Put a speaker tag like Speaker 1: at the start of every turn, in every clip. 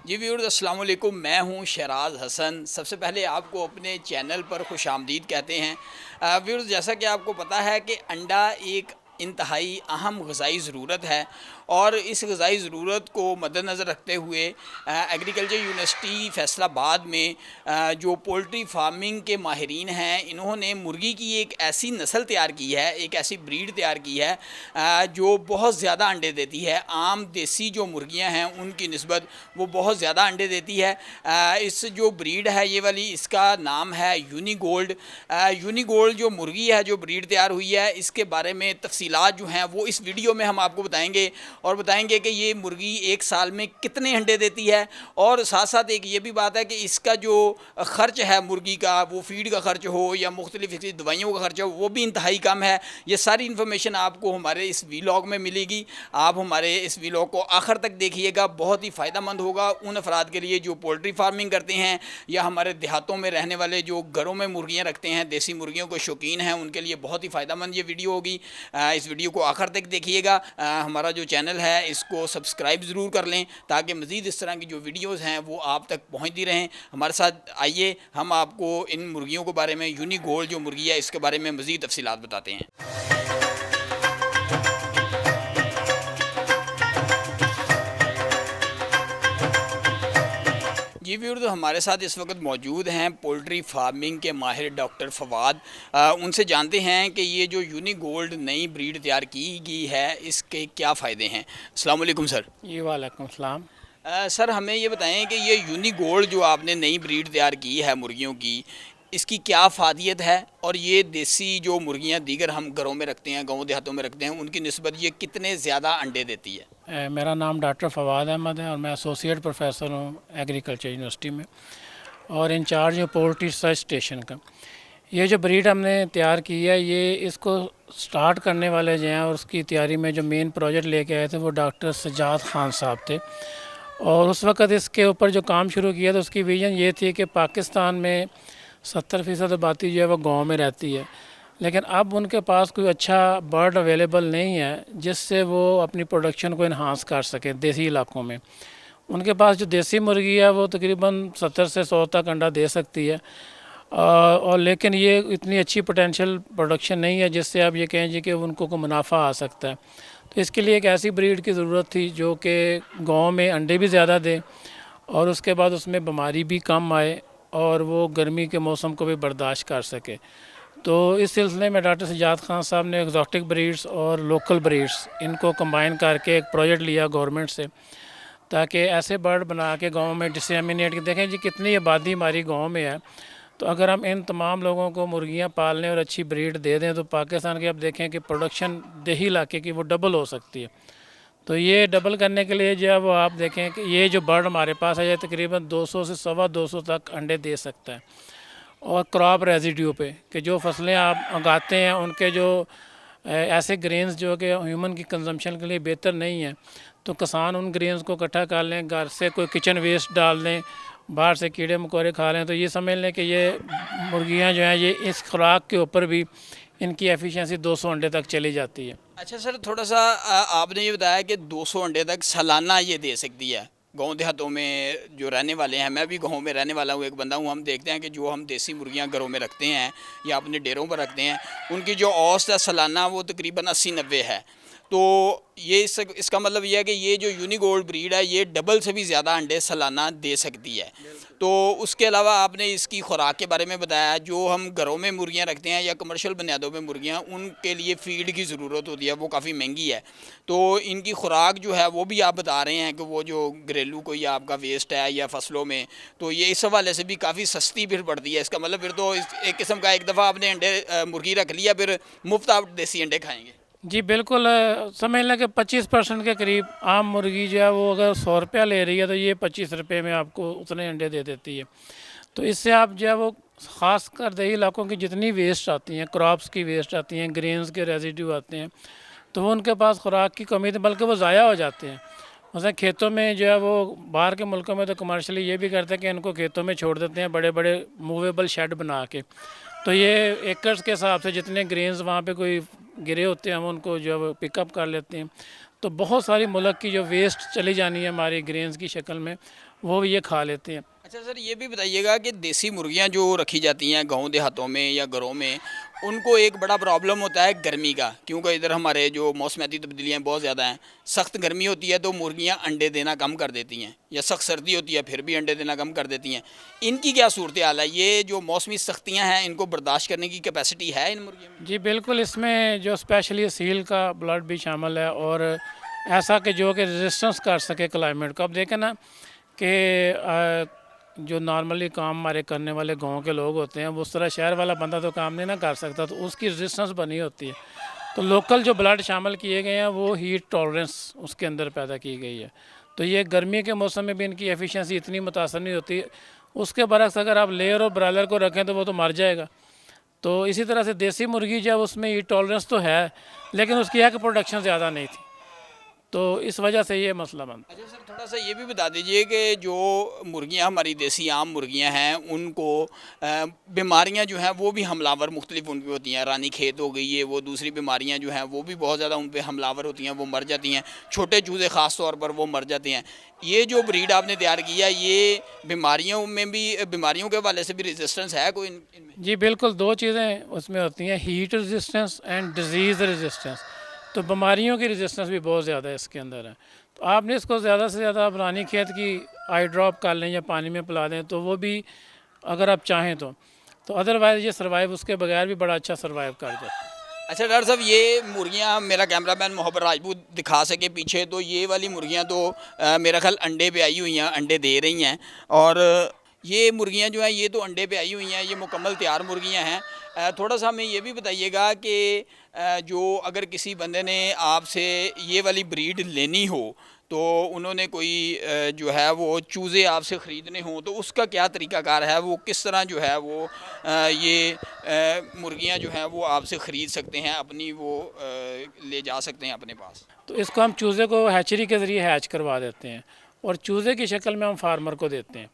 Speaker 1: जी viewers अस्सलाम वालेकुम। मैं हूं शहराज हसन। सबसे पहले आपको अपने चैनल पर खुशामदीद कहते हैं। व्यूअर्स, जैसा कि आपको पता है कि अंडा एक इंतहाई अहम ग़िज़ाई ज़रूरत है और इस ग़िज़ाई ज़रूरत को मद्देनज़र रखते हुए एग्रीकल्चर यूनिवर्सिटी फ़ैसलाबाद में जो पोल्ट्री फार्मिंग के माहिरीन हैं, इन्होंने मुर्गी की एक ऐसी नस्ल तैयार की है, एक ऐसी ब्रीड तैयार की है जो बहुत ज़्यादा अंडे देती है। आम देसी जो मुर्गियां हैं उनकी निस्बत वो बहुत ज़्यादा अंडे देती है। इस जो ब्रीड है ये वाली, इसका नाम है यूनिगोल्ड। यूनिगोल्ड जो मुर्गी है, जो ब्रीड तैयार हुई है, इसके बारे में तफसीलात जो हैं वो इस वीडियो में हम आपको बताएंगे और बताएंगे कि ये मुर्गी एक साल में कितने अंडे देती है। और साथ साथ एक ये भी बात है कि इसका जो ख़र्च है मुर्गी का, वो फीड का ख़र्च हो या मुख्तलिफ़ दवाइयों का ख़र्च हो, वो भी इंतहाई कम है। ये सारी इन्फॉर्मेशन आपको हमारे इस वीलॉग में मिलेगी। आप हमारे इस वीलॉग को आखिर तक देखिएगा, बहुत ही फ़ायदेमंद होगा उन अफराद के लिए जो पोल्ट्री फार्मिंग करते हैं या हमारे देहातों में रहने वाले जो घरों में मुर्गियाँ रखते हैं, देसी मुर्गियों को शौकीन हैं, उनके लिए बहुत ही फ़ायदेमंद ये वीडियो होगी। इस वीडियो को आखिर तक देखिएगा। हमारा जो चैनल है इसको सब्सक्राइब ज़रूर कर लें ताकि मज़ीद इस तरह की जो वीडियोज़ हैं वो आप तक पहुँचती रहें। हमारे साथ आइए, हम आपको इन मुर्गियों के बारे में, यूनिगोल्ड जो मुर्गी है इसके बारे में मज़ीद तफसीलात बताते हैं। जी व्यूअर्स, हमारे साथ इस वक्त मौजूद हैं पोल्ट्री फार्मिंग के माहिर डॉक्टर फवाद। उनसे जानते हैं कि ये जो यूनिगोल्ड नई ब्रीड तैयार की गई है इसके क्या फ़ायदे हैं। अस्सलाम वालेकुम सर।
Speaker 2: जी वालेकुम सलाम।
Speaker 1: सर, हमें ये बताएं कि ये यूनिगोल्ड जो आपने नई ब्रीड तैयार की है मुर्गियों की, इसकी क्या फ़ादियत है और ये देसी जो मुर्गियां दीगर हम घरों में रखते हैं, गाँव देहातों में रखते हैं, उनकी निस्बत ये कितने ज़्यादा अंडे देती है।
Speaker 2: मेरा नाम डॉक्टर फवाद अहमद है और मैं एसोसिएट प्रोफेसर हूँ एग्रीकल्चर यूनिवर्सिटी में और इंचार्ज हूँ पोल्ट्री रिसर्च स्टेशन का। ये जो ब्रीड हमने तैयार की है, ये इसको स्टार्ट करने वाले जो हैं और उसकी तैयारी में जो मेन प्रोजेक्ट लेके आए थे वो डॉक्टर सज्जाद खान साहब थे। और उस वक़्त इसके ऊपर जो काम शुरू किया था उसकी विजन ये थी कि पाकिस्तान में 70% आबादी जो है वो गाँव में रहती है, लेकिन अब उनके पास कोई अच्छा बर्ड अवेलेबल नहीं है जिससे वो अपनी प्रोडक्शन को इन्हांस कर सकें देसी इलाकों में। उनके पास जो देसी मुर्गी है वो तकरीबन 70 से 100 तक अंडा दे सकती है और लेकिन ये इतनी अच्छी पोटेंशियल प्रोडक्शन नहीं है जिससे आप ये कहें जी कि उनको को मुनाफा आ सकता है। तो इसके लिए एक ऐसी ब्रीड की ज़रूरत थी जो कि गाँव में अंडे भी ज़्यादा दे और उसके बाद उसमें बीमारी भी कम आए और वो गर्मी के मौसम को भी बर्दाश्त कर सके। तो इस सिलसिले में डॉक्टर सज्जाद खान साहब ने एक्जॉटिक ब्रीड्स और लोकल ब्रीड्स इनको कंबाइन करके एक प्रोजेक्ट लिया गवर्नमेंट से, ताकि ऐसे बर्ड बना के गाँव में डिसमिनेट के देखें जी कितनी आबादी हमारी गाँव में है। तो अगर हम इन तमाम लोगों को मुर्गियाँ पालने और अच्छी ब्रीड दे दें तो पाकिस्तान की अब देखें कि प्रोडक्शन देही इलाके की वो डबल हो सकती है। तो ये डबल करने के लिए जब आप देखें कि ये जो बर्ड हमारे पास है ये तकरीबन 200 से सवा 200 तक अंडे दे सकता है। और क्रॉप रेजिड्यू पे कि जो फसलें आप उगाते हैं उनके जो ऐसे ग्रेन्स जो कि ह्यूमन की कंजम्पशन के लिए बेहतर नहीं है, तो किसान उन ग्रेन्स को इकट्ठा कर लें, घर से कोई किचन वेस्ट डाल दें, बाहर से कीड़े मकोड़े खा लें, तो ये समझ लें कि ये मुर्गियां जो हैं ये इस खुराक के ऊपर भी इनकी एफिशिएंसी 200 अंडे तक चली जाती है।
Speaker 1: अच्छा सर, थोड़ा सा आपने ये बताया कि 200 अंडे तक सालाना ये दे सकती है। गाँव देहातों में जो रहने वाले हैं, मैं भी गाँव में रहने वाला हूँ, एक बंदा हूँ, हम देखते हैं कि जो हम देसी मुर्गियाँ घरों में रखते हैं या अपने डेरों पर रखते हैं, उनकी जो औसत है सालाना वो तकरीबन 80-90 है। तो ये इसका मतलब ये है कि ये जो यूनिगोल्ड ब्रीड है ये डबल से भी ज़्यादा अंडे सालाना दे सकती है। तो उसके अलावा आपने इसकी खुराक के बारे में बताया। जो हम घरों में मुर्गियां रखते हैं या कमर्शियल बुनियादों में मुर्गियां, उनके लिए फ़ीड की ज़रूरत होती है, वो काफ़ी महंगी है। तो इनकी खुराक जो है वो भी आप बता रहे हैं कि वो जो घरेलू कोई आपका वेस्ट है या फसलों में, तो ये इस हवाले से भी काफ़ी सस्ती फिर पड़ती है। इसका मतलब फिर तो एक किस्म का एक दफ़ा आपने अंडे मुर्गी रख लिया, फिर मुफ्त आप देसी अंडे खाएँगे।
Speaker 2: जी बिल्कुल, समझ लें कि 25% के करीब आम मुर्गी जो है वो अगर 100 रुपया ले रही है तो ये 25 रुपये में आपको उतने अंडे दे देती है। तो इससे आप जो है वो ख़ास कर देही इलाकों की जितनी वेस्ट आती हैं, क्रॉप्स की वेस्ट आती हैं, ग्रेन्स के रेजिड्यू आते हैं, तो वो उनके पास खुराक की कमी थी, बल्कि वो ज़ाया हो जाते हैं। मतलब खेतों में जो है वो बाहर के मुल्कों में तो कमर्शियली ये भी करते हैं कि इनको खेतों में छोड़ देते हैं बड़े बड़े मूवेबल शेड बना के। तो ये एकर्स के हिसाब से जितने ग्रेन्स वहाँ पे कोई गिरे होते हैं हम उनको जो है पिकअप कर लेते हैं। तो बहुत सारी मुल्क की जो वेस्ट चली जानी है हमारी ग्रेन्स की शक्ल में, वो भी ये खा लेते हैं।
Speaker 1: अच्छा सर, ये भी बताइएगा कि देसी मुर्गियां जो रखी जाती हैं गांव देहातों में या घरों में, उनको एक बड़ा प्रॉब्लम होता है गर्मी का, क्योंकि इधर हमारे जो मौसमाती तब्दीलियाँ बहुत ज़्यादा हैं। सख्त गर्मी होती है तो मुर्गियां अंडे देना कम कर देती हैं, या सख्त सर्दी होती है फिर भी अंडे देना कम कर देती हैं। इनकी क्या सूरत हाल है? ये जो मौसमी सख्तियाँ हैं, इनको बर्दाश्त करने की कैपेसिटी है इन मुर्गियों में?
Speaker 2: जी बिल्कुल, इसमें जो स्पेशली सील का ब्लड भी शामिल है, और ऐसा कि जो कि रेजिस्टेंस कर सके क्लाइमेट को। अब देखें ना कि जो नॉर्मली काम हमारे करने वाले गांव के लोग होते हैं, वो उस तरह शहर वाला बंदा तो काम नहीं ना कर सकता, तो उसकी रेजिस्टेंस बनी होती है। तो लोकल जो ब्लड शामिल किए गए हैं वो हीट टॉलरेंस उसके अंदर पैदा की गई है। तो ये गर्मी के मौसम में भी इनकी एफिशिएंसी इतनी मुतासर नहीं होती। उसके बरक्स अगर आप लेयर और ब्रायलर को रखें तो वो तो मर जाएगा। तो इसी तरह से देसी मुर्गी जब उसमें हीट टॉलरेंस तो है, लेकिन उसकी एग प्रोडक्शन ज़्यादा नहीं थी, तो इस वजह से ये मसला बनता।
Speaker 1: अच्छा सर, थोड़ा सा ये भी बता दीजिए कि जो मुर्गियां हमारी देसी आम मुर्गियां हैं, उनको बीमारियां जो हैं वो भी हमलावर मुख्तलिफ उन पर होती हैं। रानी खेत हो गई है, वो दूसरी बीमारियां जो हैं वो भी बहुत ज़्यादा उन पर हमलावर होती हैं, वो मर जाती हैं। छोटे चूज़े ख़ास तौर पर वो मर जाते हैं। ये जो ब्रीड आपने तैयार किया, ये बीमारियों में भी, बीमारियों के हवाले से भी रेजिस्टेंस है कोई इनमें?
Speaker 2: जी बिल्कुल, दो चीज़ें उसमें होती हैं, heat resistance and disease resistance. तो बीमारियों की रेजिस्टेंस भी बहुत ज़्यादा है इसके अंदर है। तो आपने इसको ज़्यादा से ज़्यादा आप रानी खेत की आई ड्रॉप कर लें या पानी में पिला दें तो वो भी, अगर आप चाहें तो अदरवाइज़ ये सर्वाइव उसके बगैर भी बड़ा अच्छा सर्वाइव कर जाता है।
Speaker 1: अच्छा डॉक्टर साहब, ये मुर्गियाँ मेरा कैमरामैन मोहब्बत राजपूत दिखा सके पीछे, तो ये वाली मुर्गियाँ तो मेरा ख्याल अंडे पे आई हुई हैं, अंडे दे रही हैं। और ये मुर्गियाँ जो हैं ये तो अंडे पे आई हुई हैं, ये मुकम्मल तैयार मुर्गियाँ हैं। थोड़ा सा हमें ये भी बताइएगा कि जो अगर किसी बंदे ने आपसे ये वाली ब्रीड लेनी हो, तो उन्होंने कोई जो है वो चूज़े आपसे ख़रीदने हों, तो उसका क्या तरीक़ाकार है? वो किस तरह जो है वो ये मुर्गियाँ जो हैं वो आपसे ख़रीद सकते हैं, अपनी वो ले जा सकते हैं अपने पास?
Speaker 2: तो इसको हम चूज़े को हैचरी के ज़रिए हैच करवा देते हैं, और चूज़े की शक्ल में हम फार्मर को देते हैं।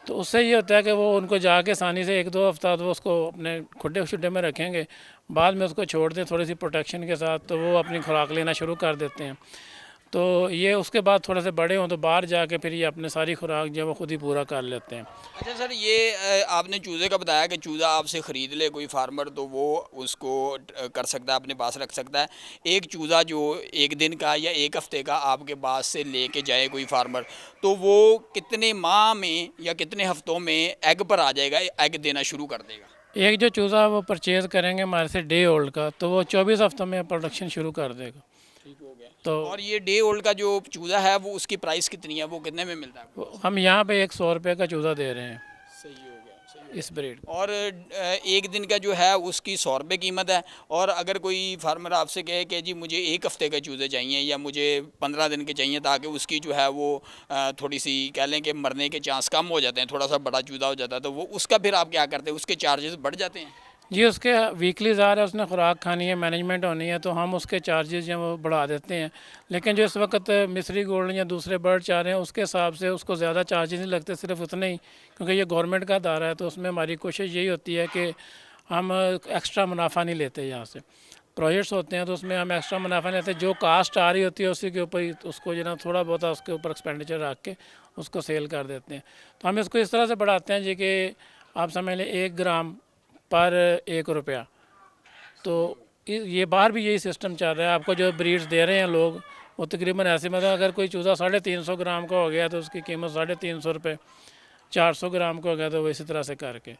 Speaker 2: तो उससे ये होता है कि वो उनको जाके आसानी से 1-2 हफ्ता तो उसको अपने खुड्डे शुड्डे में रखेंगे, बाद में उसको छोड़ दें थोड़ी सी प्रोटेक्शन के साथ, तो वो अपनी खुराक लेना शुरू कर देते हैं। तो ये उसके बाद थोड़े से बड़े हों तो बाहर जाके फिर ये अपने सारी खुराक जो है वो खुद ही पूरा कर लेते हैं।
Speaker 1: अच्छा सर, ये आपने चूज़े का बताया कि चूज़ा आपसे ख़रीद ले कोई फार्मर, तो वो उसको कर सकता है, अपने पास रख सकता है। एक चूज़ा जो 1 दिन का या 1 हफ़्ते का आपके पास से लेके जाए कोई फार्मर, तो वो कितने माह में या कितने हफ़्तों में एग पर आ जाएगा, एग देना शुरू कर देगा?
Speaker 2: एक जो चूज़ा वो परचेज़ करेंगे हमारे से डे ओल्ड का, तो वो 24 हफ्तों में प्रोडक्शन शुरू कर देगा।
Speaker 1: ठीक हो गया।
Speaker 2: तो
Speaker 1: और ये डे ओल्ड का जो चूज़ा है वो उसकी प्राइस कितनी है, वो कितने में मिलता है?
Speaker 2: हम यहाँ पे 100 रुपये का चूज़ा दे रहे हैं
Speaker 1: सही हो गया, सही हो गया।
Speaker 2: इस ब्रीड।
Speaker 1: और 1 दिन का जो है उसकी 100 रुपये कीमत है। और अगर कोई फार्मर आपसे कहे कि जी मुझे 1 हफ़्ते के चूज़े चाहिए या मुझे 15 दिन के चाहिए, ताकि उसकी जो है वो थोड़ी सी कह लें कि मरने के चांस कम हो जाते हैं, थोड़ा सा बड़ा चूज़ा हो जाता है, तो वो उसका फिर आप क्या करते हैं? उसके चार्जेस बढ़ जाते हैं?
Speaker 2: जी उसके वीकली ज़ार है, उसने खुराक खानी है, मैनेजमेंट होनी है, तो हम उसके चार्जेस जो हैं वो बढ़ा देते हैं। लेकिन जो इस वक्त मिस्री गोल्ड या दूसरे बर्ड चाह रहे हैं उसके हिसाब से उसको ज़्यादा चार्जेस नहीं लगते, सिर्फ उतने ही, क्योंकि ये गवर्नमेंट का अदारा है। तो उसमें हमारी कोशिश यही होती है कि हम एक्स्ट्रा मुनाफा नहीं लेते। यहाँ से प्रोजेक्ट्स होते हैं तो उसमें हम एक्स्ट्रा मुनाफा नहीं लेते, जो कास्ट आ रही होती है उसी के ऊपर ही उसको जो ना थोड़ा बहुत उसके ऊपर एक्सपेंडिचर रख के उसको सेल कर देते हैं। तो हम इसको इस तरह से बढ़ाते हैं जी कि आप समझ लें 1 ग्राम पर 1 रुपया। तो ये बाहर भी यही सिस्टम चल रहा है। आपको जो ब्रीड्स दे रहे हैं लोग, वो तकरीबन ऐसे, मतलब अगर कोई चूज़ा 350 ग्राम का हो गया तो उसकी कीमत 350 रुपये, 400 ग्राम का हो गया तो वो इसी तरह से करके।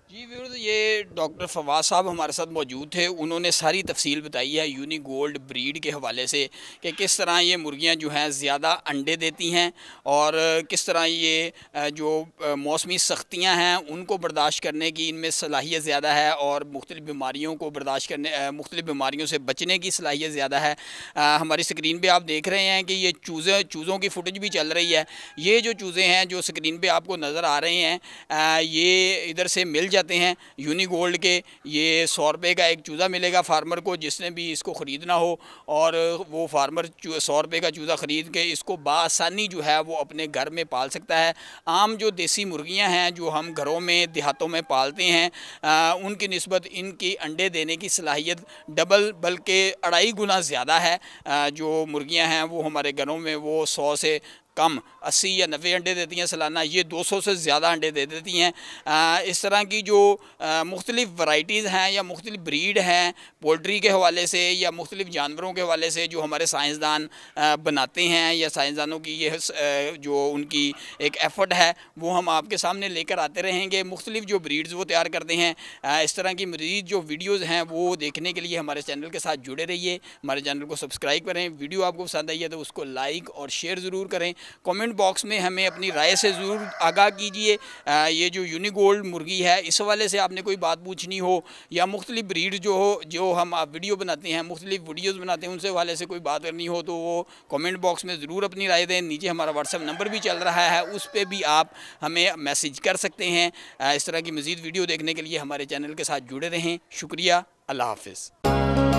Speaker 1: जी व्यूअर्स, ये डॉक्टर फवाद साहब हमारे साथ मौजूद थे। उन्होंने सारी तफसील बताई है यूनिगोल्ड ब्रीड के हवाले से कि किस तरह ये मुर्गियां जो हैं ज़्यादा अंडे देती हैं, और किस तरह ये जो मौसमी सख्तियां हैं उनको बर्दाश्त करने की इनमें सलाहियत ज़्यादा है, और मुख्तलिफ़ बीमारियों को बर्दाश्त करने, मुख्तलिफ़ बीमारियों से बचने की सलाहियत ज़्यादा है। हमारी स्क्रीन पर आप देख रहे हैं कि ये चूज़ों की फुटेज भी चल रही है। ये जो चूज़े हैं जो स्क्रीन पर आपको नज़र आ रहे हैं, ये इधर से मिल जाते हैं यूनिगोल्ड के। ये 100 रुपये का एक चूज़ा मिलेगा फार्मर को, जिसने भी इसको ख़रीदना हो, और वो फार्मर 100 रुपये का चूज़ा ख़रीद के इसको बासानी जो है वो अपने घर में पाल सकता है। आम जो देसी मुर्गियां हैं जो हम घरों में देहातों में पालते हैं, उनकी निस्बत इनकी अंडे देने की सलाहियत डबल बल्कि 2.5 गुना ज़्यादा है। जो मुर्गियां हैं वो हमारे घरों में वो 100 से कम 80 या 90 अंडे देती हैं सालाना, ये 200 से ज़्यादा अंडे दे देती हैं। इस तरह की जो मुख्तलिफ़ वैराइटीज़ हैं या मुख्तलिफ़ ब्रीड हैं पोल्ट्री के हवाले से या मुख्तलिफ़ जानवरों के हवाले से जो हमारे साइंसदान बनाते हैं या साइंसदानों की ये जो उनकी एक एफ़र्ट है वो हम आपके सामने लेकर आते रहेंगे। मुख्तलिफ़ जो ब्रीड्स वो तैयार करते हैं, इस तरह की मज़ीद जो वीडियोज़ हैं वो देखने के लिए हमारे चैनल के साथ जुड़े रहिए। हमारे चैनल को सब्सक्राइब करें। वीडियो आपको पसंद आई है तो उसको लाइक और शेयर ज़रूर करें। कमेंट बॉक्स में हमें अपनी राय से ज़रूर आगाह कीजिए। ये जो यूनिगोल्ड मुर्गी है इस हवाले से आपने कोई बात पूछनी हो या मुख्तलिफ़ ब्रीड जो हम आप वीडियो बनाते हैं, मुख्तलिफ़ वीडियोज़ बनाते हैं, उनसे हवाले से कोई बात करनी हो तो वो कमेंट बॉक्स में ज़रूर अपनी राय दें। नीचे हमारा व्हाट्सएप नंबर भी चल रहा है, उस पर भी आप हमें मैसेज कर सकते हैं। इस तरह की मज़ीद वीडियो देखने के लिए हमारे चैनल के साथ जुड़े रहें। शुक्रिया। अल्लाह हाफ़िज़।